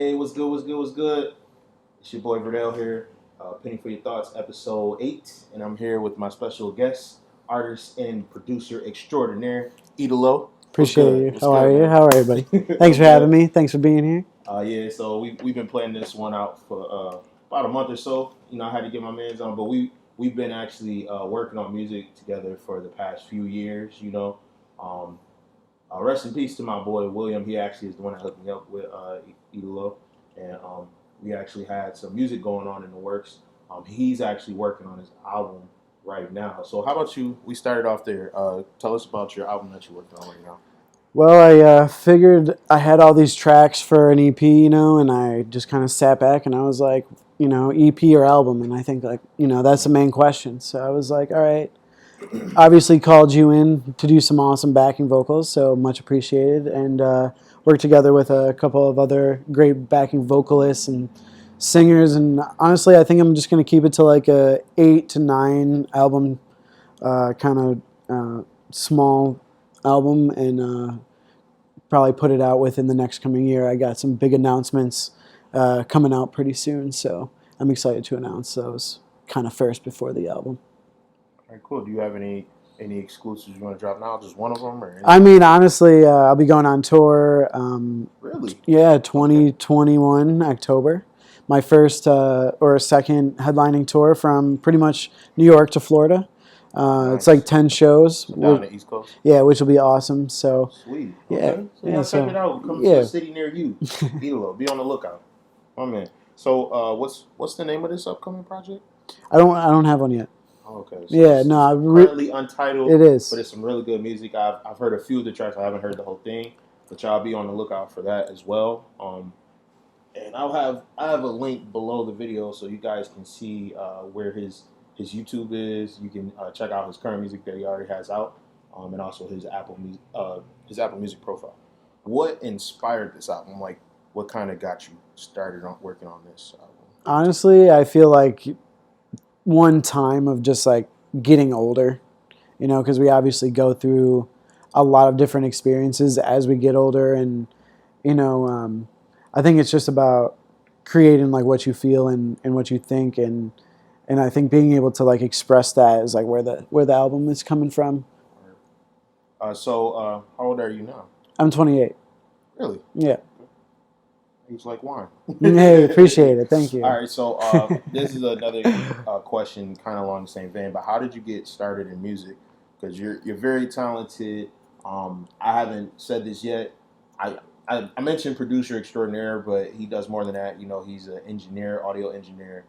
Hey, what's good? What's good? What's good? It's your boy Verdell here, Penny for Your Thoughts, episode 8, and I'm here with my special guest, artist and producer extraordinaire, Edalo. What's Appreciate good? you. What's How are good, you? man? How are everybody? Thanks I'm for having good. me. Thanks for being here. Yeah, so we've been playing this one out for about a month or so. I had to get my man's on, but we've been actually working on music together for the past few years. Um, rest in peace to my boy William. He actually is the one that hooked me up with Edalo, and we actually had some music going on in the works. He's actually working on his album right now. So how about you? We started off there. Tell us about your album that you're working on right now. Well, I figured I had all these tracks for an EP, and I just kind of sat back and I was like, EP or album, and I think like, that's the main question. So I was like, all right, obviously called you in to do some awesome backing vocals, so much appreciated, and worked together with a couple of other great backing vocalists and singers. And honestly, I think I'm just gonna keep it to like a 8 to 9 album, kind of small album, and probably put it out within the next coming year. I got some big announcements coming out pretty soon, so I'm excited to announce those kind of first before the album. All right, cool. Do you have any exclusives you want to drop now? Just one of them, or I anything? mean, honestly, I'll be going on tour. Really? Yeah, Okay. 2021 October. My first or second headlining tour from pretty much New York to Florida. It's like Nice. 10 shows. So down the East Coast. Yeah, which will be awesome. So, Sweet. yeah, Okay. So yeah. y'all check it So, out. Come to a yeah. city near you. Edalo. Be on the lookout. Oh man. So what's the name of this upcoming project? I don't have one yet. Oh, okay. So Yeah, it's no, currently untitled, it but is. it's some really good music. I've heard a few of the tracks. I haven't heard the whole thing, but y'all be on the lookout for that as well. And I have a link below the video so you guys can see where his YouTube is. You can check out his current music that he already has out, and also his Apple Music profile. What inspired this album? Like, what kind of got you started on working on this album? Honestly, I feel like one time of just like getting older, because we obviously go through a lot of different experiences as we get older, and you know, um, I think it's just about creating like what you feel and what you think, and I think being able to like express that is like where the album is coming from. How old are you now? I'm 28. Really? Yeah. He's like wine. Hey, appreciate it. Thank you. All right, so this is another question, kind of along the same vein. But how did you get started in music? Because you're very talented. I haven't said this yet. I, I mentioned producer extraordinaire, but he does more than that. He's an engineer, audio engineer.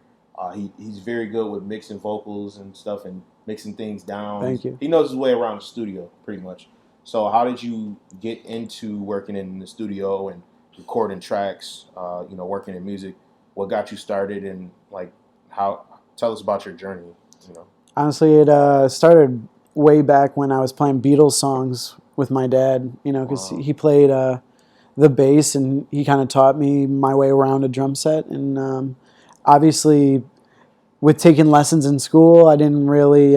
He's very good with mixing vocals and stuff and mixing things down. Thank you. He knows his way around the studio pretty much. So how did you get into working in the studio and recording tracks, working in music? What got you started, and like how? Tell us about your journey. You know. Honestly, it started way back when I was playing Beatles songs with my dad. Because Wow. he played the bass, and he kind of taught me my way around a drum set. And obviously, with taking lessons in school, I didn't really,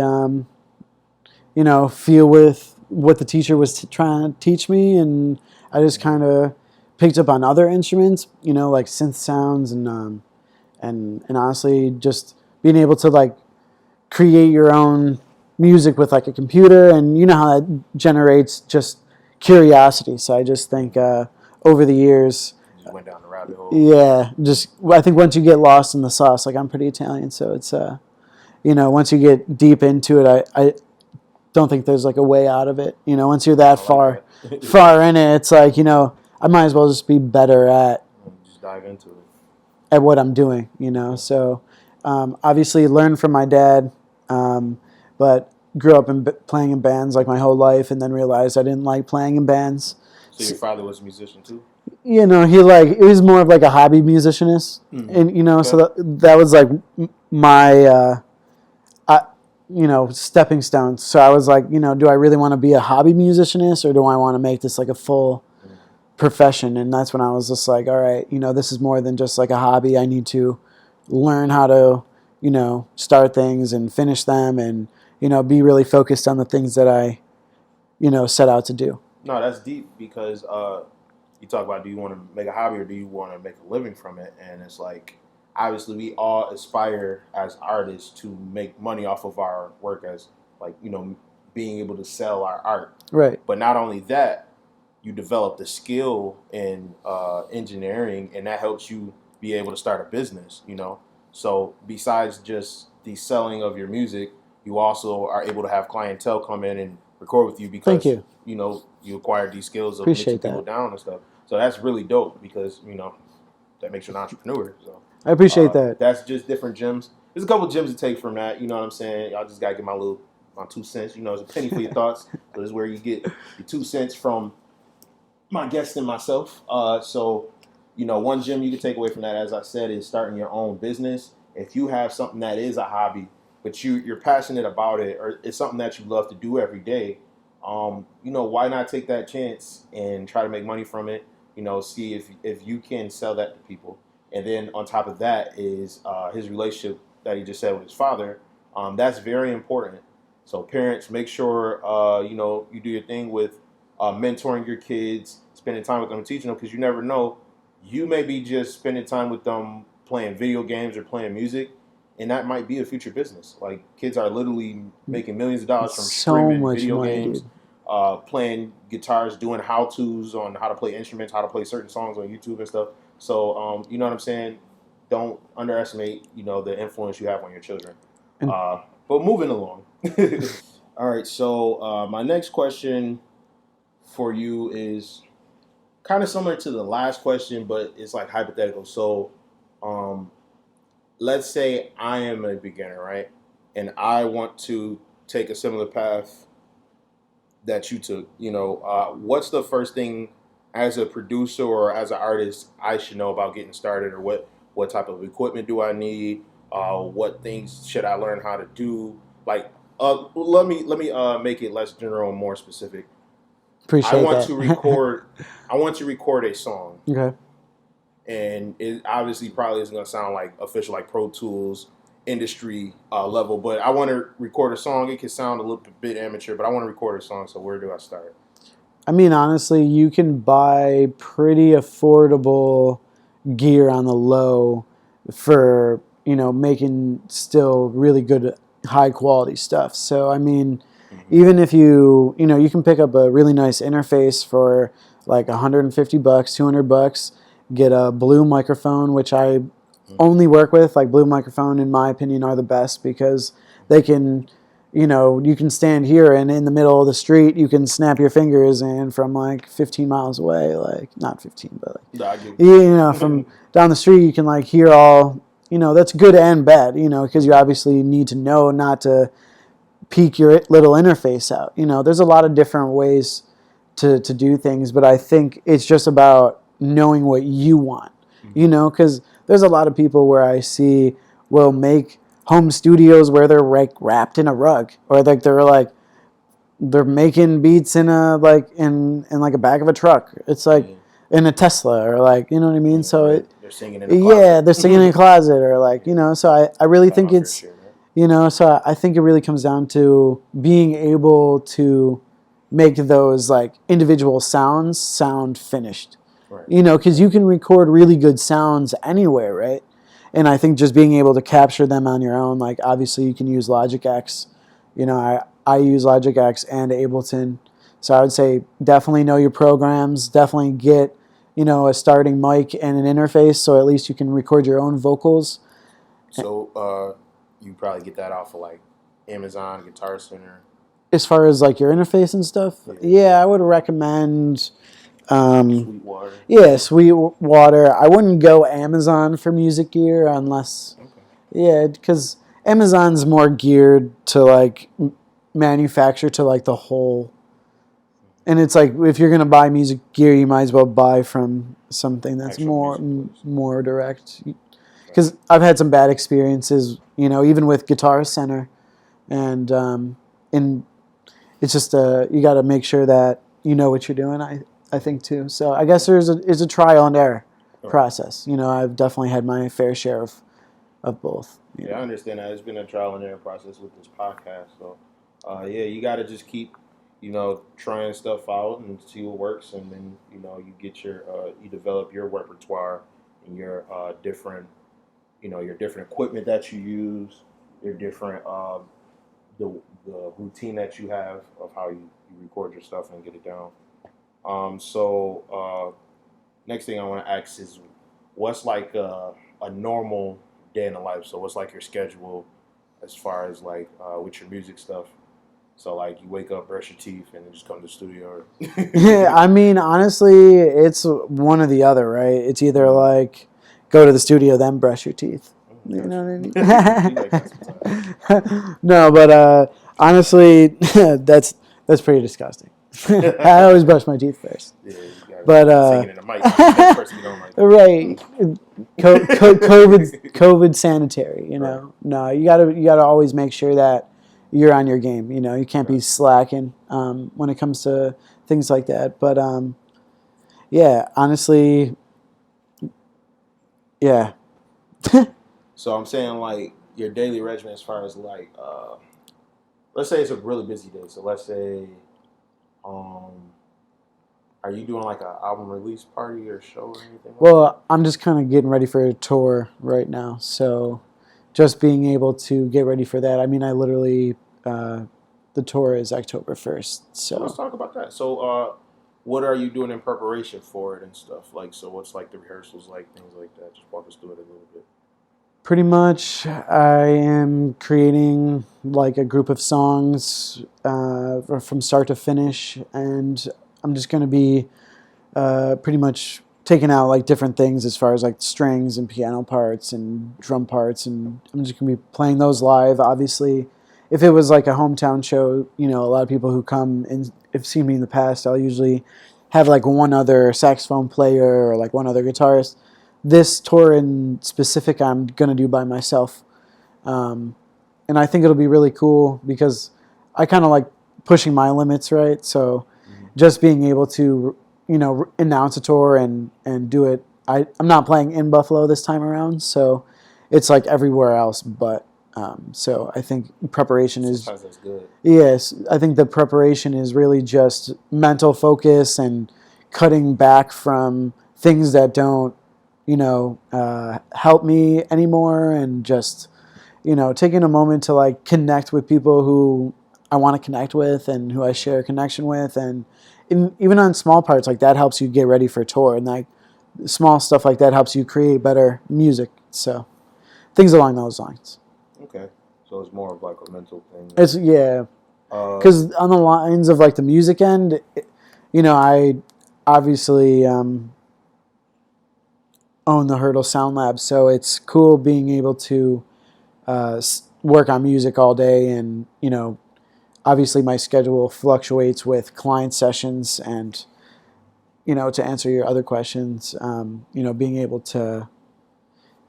feel with what the teacher was trying to teach me, and I just kind of picked up on other instruments, like synth sounds, and honestly, just being able to like create your own music with like a computer, and you know how that generates just curiosity. So I just think over the years, Just went down the rabbit hole. yeah, just I think once you get lost in the sauce, like I'm pretty Italian, so it's once you get deep into it, I don't think there's like a way out of it. Once you're that I like far that. far in it, it's like I might as well just be better Just dive into it. at what I'm doing. Okay. So obviously learned from my dad, but grew up playing in bands like my whole life, and then realized I didn't like playing in bands. So your father was a musician too. He was more of like a hobby musicianist, and so Okay. that was like my stepping stones. So I was like, do I really want to be a hobby musicianist, or do I want to make this like a full Mm. profession? And that's when I was just like, all right, this is more than just like a hobby. I need to learn how to, start things and finish them, and be really focused on the things that I, set out to do. No, that's deep because you talk about, do you want to make a hobby or do you want to make a living from it? And it's like, obviously, we all aspire as artists to make money off of our work as, like, being able to sell our art. Right. But not only that, you develop the skill in engineering, and that helps you be able to start a business. So besides just the selling of your music, you also are able to have clientele come in and record with you because Thank you. You acquired these skills of Appreciate mixing people that. down and stuff. So that's really dope because that makes you an entrepreneur. So I appreciate that. that's just different gems. There's a couple gems to take from that. You know what I'm saying? Y'all just gotta get my 2 cents. It's a penny for your thoughts. So this is where you get your 2 cents from my guest and myself. So one gem you can take away from that, as I said, is starting your own business. If you have something that is a hobby, but you're passionate about it, or it's something that you love to do every day, why not take that chance and try to make money from it? See if you can sell that to people. And then on top of that is his relationship that he just said with his father. That's very important. So parents, make sure you do your thing with mentoring your kids, spending time with them, teaching them, because you never know. You may be just spending time with them playing video games or playing music, and that might be a future business. Like, kids are literally making millions of dollars from streaming video games, playing guitars, doing how-tos on how to play instruments, how to play certain songs on YouTube and stuff. So, you know what I'm saying? Don't underestimate, the influence you have on your children. But moving along. All right, so my next question for you is kind of similar to the last question, but it's like hypothetical. So, let's say I am a beginner, right? And I want to take a similar path that you took. What's the first thing as a producer or as an artist I should know about getting started, or what type of equipment do I need? What things should I learn how to do? Like, let me make it less general and more specific. Appreciate I want that. to record. I want to record a song. Okay. And it obviously probably isn't going to sound like official, like Pro Tools industry level, but I want to record a song. It can sound a little bit amateur, but I want to record a song. So where do I start? I mean, honestly, you can buy pretty affordable gear on the low for, making still really good, high quality stuff. So, I mean, even if you can pick up a really nice interface for like $150, $200, get a Blue microphone, which I only work with. Like, Blue microphone, in my opinion, are the best because they can, you can stand here and in the middle of the street, you can snap your fingers and from like 15 miles away, like not 15, but like, from down the street, you can like hear all, that's good and bad, because you obviously need to know not to peek your little interface out. There's a lot of different ways to do things, but I think it's just about knowing what you want, because there's a lot of people where I see will make home studios where they're like wrapped in a rug, or like they're making beats in a like in like a back of a truck. It's like in a Tesla, or like, you know what I mean? So they're singing in a closet. they're singing in a closet, or like, so I really think it's so I think it really comes down to being able to make those like individual sounds sound finished. Right. Because you can record really good sounds anywhere, right? And I think just being able to capture them on your own, like obviously you can use Logic X. I use Logic X and Ableton. So I would say definitely know your programs, definitely get, a starting mic and an interface so at least you can record your own vocals. So you probably get that off of like Amazon, Guitar Center. As far as like your interface and stuff, yeah I would recommend Sweetwater. Yeah, Sweetwater. I wouldn't go Amazon for music gear unless, because Amazon's more geared to like manufacture to like the whole. And it's like, if you're gonna buy music gear, you might as well buy from something that's more direct. Because I've had some bad experiences, even with Guitar Center, and it's just you got to make sure that you know what you're doing. I think too. So I guess there's a trial and error process. I've definitely had my fair share of both. I understand that. It's been a trial and error process with this podcast. So you got to just keep trying stuff out and see what works, and then you get you develop your repertoire and your different equipment that you use, your different the routine that you have of how you record your stuff and get it down. Next thing I want to ask is, what's like a normal day in the life? So what's like your schedule as far as like with your music stuff? So like you wake up, brush your teeth, and then just come to the studio. Yeah, I mean, honestly, it's one or the other, right? It's either like go to the studio, then brush your teeth. You know what I mean? You like that sometimes. No, but honestly, that's pretty disgusting. I always brush my teeth first. Yeah, you But gotta singing in the mic. Next person you don't like. right, COVID sanitary. No, you gotta always make sure that you're on your game. You can't be slacking when it comes to things like that. But yeah, honestly, yeah. So I'm saying like your daily regimen as far as like let's say it's a really busy day. So let's say um are you doing like an album release party or show or anything like that? Well, I'm just kind of getting ready for a tour right now, so just being able to get ready for that. I mean, I literally the tour is October 1st, So let's so talk about that. So what are you doing in preparation for it and stuff? Like so what's like the rehearsals like, things like that? Just walk us through it a little bit. pretty much I am creating like a group of songs from start to finish, and I'm just going to be pretty much taking out like different things as far as like strings and piano parts and drum parts, and I'm just gonna be playing those live. Obviously, if it was like a hometown show, a lot of people who come and have seen me in the past, I'll usually have like one other saxophone player or like one other guitarist. This tour in specific, I'm gonna do by myself, and I think it'll be really cool because I kind of like pushing my limits, right? So just being able to announce a tour and do it. I'm not playing in Buffalo this time around, so it's like everywhere else. But so I think preparation is. Sometimes that's good. Yes, I think the preparation is really just mental focus and cutting back from things that don't, help me anymore, and just, taking a moment to like connect with people who I want to connect with and who I share a connection with, and even on small parts like that helps you get ready for a tour, and like small stuff like that helps you create better music. So things along those lines. Okay. So it's more of like a mental thing. It's yeah, because on the lines of like the music end, I obviously own the Hurdle Sound Lab, so it's cool being able to work on music all day, and obviously my schedule fluctuates with client sessions, and to answer your other questions, being able to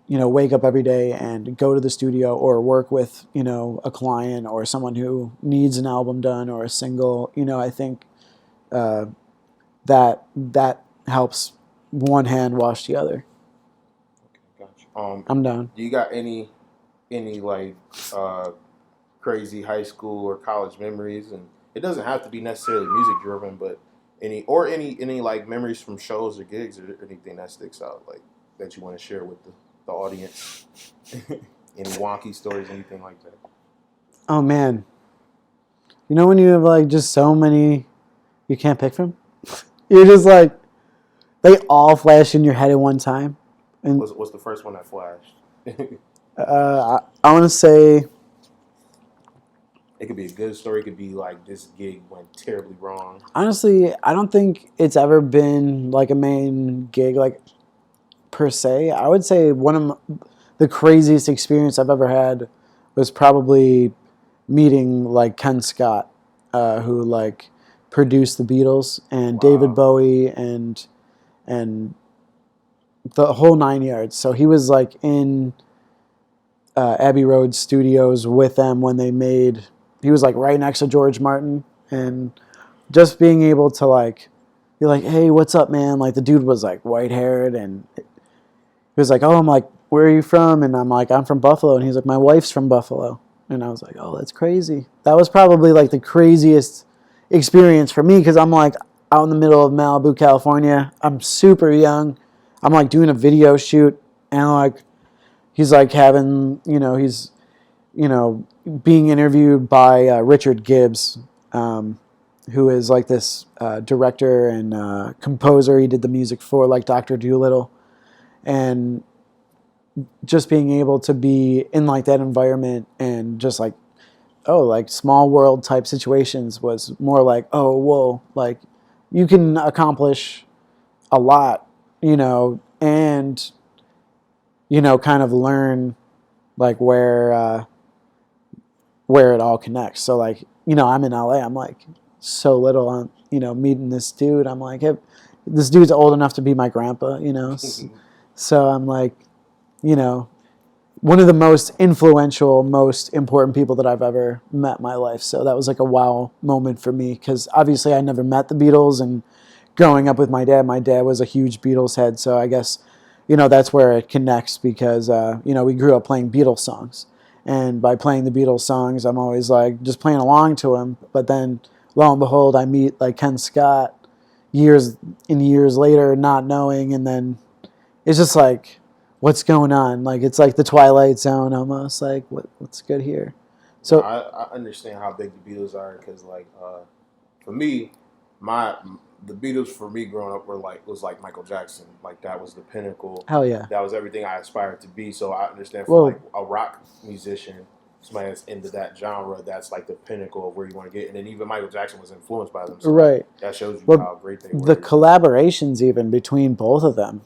wake up every day and go to the studio or work with a client or someone who needs an album done or a single, I think that helps one hand wash the other. Okay, gotcha. I'm done. Do you got any like crazy high school or college memories? And it doesn't have to be necessarily music driven, but any like memories from shows or gigs or anything that sticks out, like that you want to share with the audience? Any wonky stories, anything like that? Oh man, when you have like just so many you can't pick from, you're just like they all flash in your head at one time. And What's the first one that flashed? I want to say it could be a good story. It could be like this gig went terribly wrong. Honestly, I don't think it's ever been like a main gig like per se. I would say one of the craziest experience I've ever had was probably meeting like Ken Scott, who like produced the Beatles and David Bowie and the whole 9 yards. So he was like in Abbey Road Studios with them when they made. He was like right next to George Martin, and just being able to like be like, "Hey, what's up, man?" Like the dude was like white haired, and he was like, "Oh," I'm like, "Where are you from?" And I'm like, "I'm from Buffalo," and he's like, "My wife's from Buffalo," and I was like, "Oh, that's crazy." That was probably like the craziest experience for me because I'm like out in the middle of Malibu, California. I'm super young. I'm like doing a video shoot, and like he's like having, he's, being interviewed by Richard Gibbs, who is like this director and composer. He did the music for like Doctor Dolittle, and just being able to be in like that environment and just like, oh, like small world type situations was more like, oh, whoa, like you can accomplish a lot, and kind of learn like where it all connects. So like, I'm in LA. I'm like so little on, meeting this dude. I'm like, hey, this dude's old enough to be my grandpa, So I'm like, you know, one of the most influential, most important people that I've ever met in my life. So that was like a wow moment for me because obviously I never met the Beatles, and growing up with my dad was a huge Beatles head. So I guess, that's where it connects because, we grew up playing Beatles songs. And by playing the Beatles songs, I'm always like just playing along to them. But then lo and behold, I meet like Ken Scott years and years later, not knowing. And then it's just like, what's going on? Like, it's like the Twilight Zone almost. Like, what's good here? No, So, I understand how big the Beatles are because, like, for me, my the Beatles for me growing up was like Michael Jackson. Like that was the pinnacle. hell yeah. That was everything I aspired to be. So I understand for Well, like a rock musician, somebody that's into that genre, that's like the pinnacle of where you want to get. And then even Michael Jackson was influenced by them. So right. that shows you Well, how great they the were. collaborations even between both of them,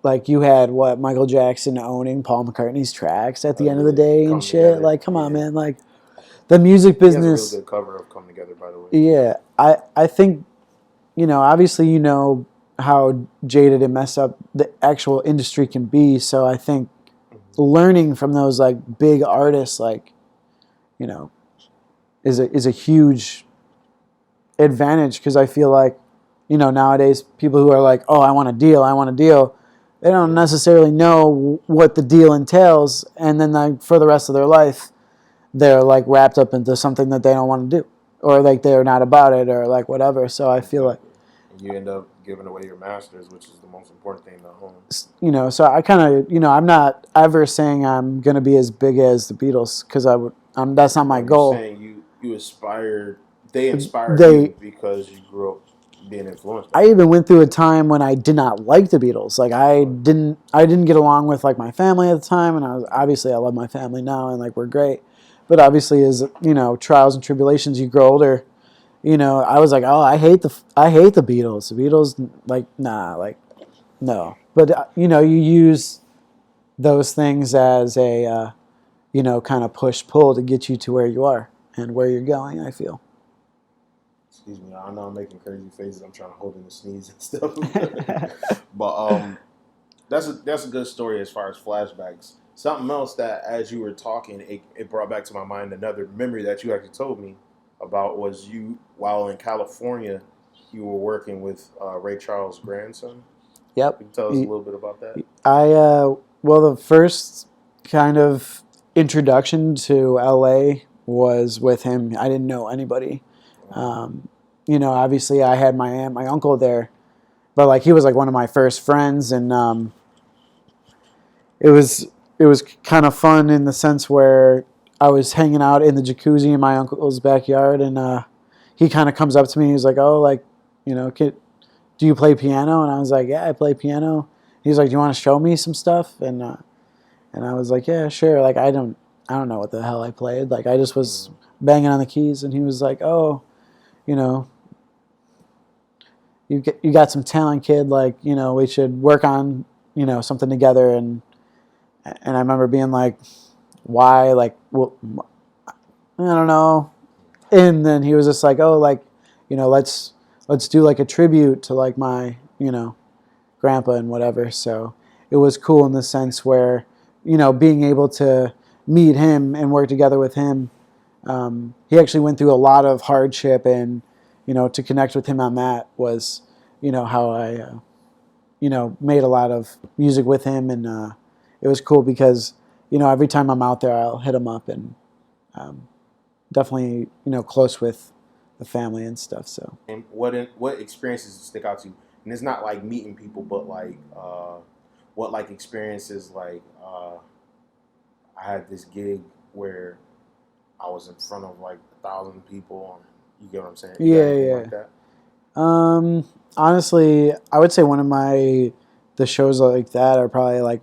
like you had what Michael Jackson owning Paul McCartney's tracks at the end of the day and Come shit. together. Like, come on, Yeah. man. Like, the music He has a real business. good cover of "Come Together," by the way. Yeah, I think, obviously, how jaded and messed up the actual industry can be. So I think learning from those like big artists, like, you know, is a huge advantage because I feel like, nowadays people who are like, oh, I want a deal, they don't necessarily know what the deal entails, and then like for the rest of their life, they're like wrapped up into something that they don't want to do, or like they're not about it, or like whatever. So I feel like, And you end up giving away your masters, which is the most important thing to own. so I kind of, I'm not ever saying I'm gonna be as big as the Beatles because that's not my goal. You're saying you aspired. They inspired They you because you grew up being influenced. I even went through a time when I did not like the Beatles. Like I didn't get along with like my family at the time, and I love my family now, and like we're great. But obviously, as trials and tribulations, you grow older. I was like, oh, I hate the Beatles. The Beatles, like, nah, like, no. But you use those things as a kind of push pull to get you to where you are and where you're going. I feel. Excuse me, I know I'm making crazy faces. I'm trying to hold in the sneeze and stuff. But that's a good story as far as flashbacks. Something else that, as you were talking, it brought back to my mind another memory that you actually told me about was you while in California, you were working with Ray Charles' grandson. Yep. Can you tell us a little bit about that? The first kind of introduction to LA was with him. I didn't know anybody. Obviously I had my aunt, my uncle there, but like he was like one of my first friends, and it was kind of fun in the sense where I was hanging out in the jacuzzi in my uncle's backyard, and he kind of comes up to me. He's like, "Oh, like, kid, do you play piano?" And I was like, "Yeah, I play piano." He's like, "Do you want to show me some stuff?" And I was like, "Yeah, sure." Like I don't know what the hell I played. Like I just was banging on the keys, and he was like, "Oh, you know, you got some talent, kid. Like, we should work on, something together." And I remember being like, "Why?" Like, well, I don't know. And then he was just like, "Oh, like, let's do like a tribute to like my, grandpa and whatever." So it was cool in the sense where, being able to meet him and work together with him. He actually went through a lot of hardship, and to connect with him on that was, how I, made a lot of music with him, and it was cool because, every time I'm out there, I'll hit him up, and definitely, close with the family and stuff. So. And what experiences stick out to you? And it's not like meeting people, but like what like experiences like I had this gig where I was in front of like 1,000 people. You get what I'm saying? Yeah. Like that? Honestly, I would say one of the shows like that are probably like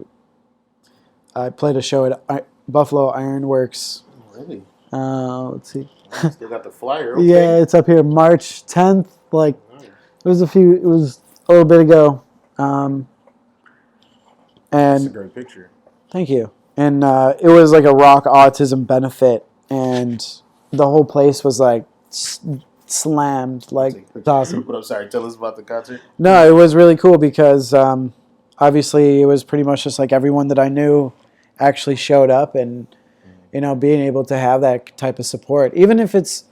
I played a show at Buffalo Ironworks. Oh, really? Let's see. Still got the flyer. Okay. Yeah, it's up here, March 10th. Like it was a little bit ago. And that's a great picture. Thank you. And it was like a rock autism benefit, and the whole place was like slammed. Like it's awesome. But I'm sorry. Tell us about the concert. No, it was really cool because obviously it was pretty much just like everyone that I knew actually showed up, and being able to have that type of support, even if it's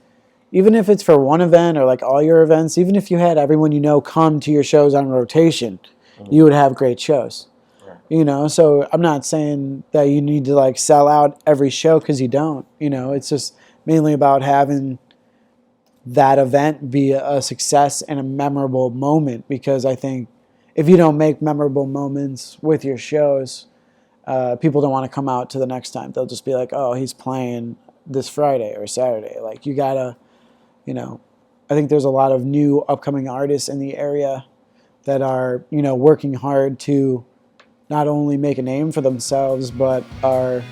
for one event or like all your events, even if you had everyone come to your shows on rotation, you would have great shows. So I'm not saying that you need to like sell out every show, because you don't. It's just mainly about having that event be a success and a memorable moment, because I think if you don't make memorable moments with your shows, people don't want to come out to the next time. They'll just be like, oh, he's playing this Friday or Saturday. Like you gotta, I think there's a lot of new upcoming artists in the area that are, working hard to not only make a name for themselves, but are,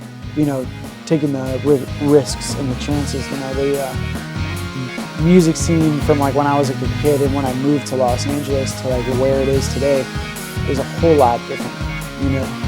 taking the risks and the chances. The music scene from like when I was a kid and when I moved to Los Angeles to like where it is today is a whole lot different.